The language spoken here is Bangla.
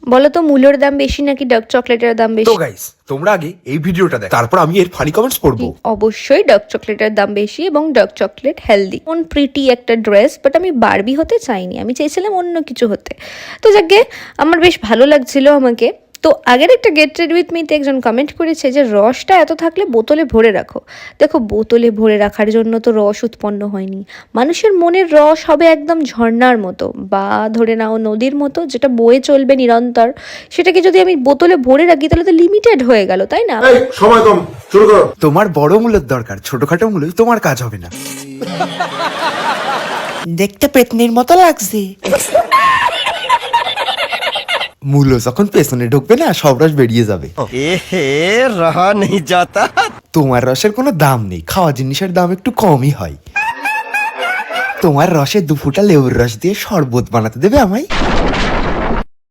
বলো তো মূলোর দাম বেশি নাকি ডার্ক চকলেটের দাম তো বেশি? গাইস তোমরা আগে এই ভিডিওটা দেখো, তারপর আমি এর ফানি কমেন্টস পড়বো। অবশ্যই ডার্ক চকলেটের দাম বেশি এবং ডার্ক চকলেট হেলদি। কোন প্রিটি একটা ড্রেস, বাট আমি বারবি হতে চাইনি, আমি চাইছিলাম অন্য কিছু হতে। তো যাকে আমার বেশ ভালো লাগছিল আমাকে। তো আগের একটা গেট রেডি উইথ মিতে একজন কমেন্ট করেছে যে রসটা এত থাকলে বোতলে ভরে রাখো। দেখো, বোতলে ভরে রাখার জন্য তো রস উৎপন্ন হয়নি। মানুষের মনের রস হবে একদম ঝর্ণার মতো, বা ধরে নাও নদীর মতো, যেটা বয়ে চলবে নিরন্তর। সেটাকে যদি আমি বোতলে ভরে রাখি তাহলে তো লিমিটেড হয়ে গেল, তাই না? সময় কম, শুরু করো। তোমার বড় মূল্যের দরকার, ছোটখাটো মূল্যই তোমার কাজ হবে না। দেখতে পেতনির মতো লাগছে। মূল্য যখন পেছনে ঢুকবে না, সব রস বেরিয়ে যাবে। এহে রহা নেই যাতা। তোমার রসের কোনো দাম নেই, খাওয়া জিনিসের দাম একটু কমই হয়। তোমার রসে 2 ফুটা লেবুর রস দিয়ে শরবত বানাতে দেবে আমায়?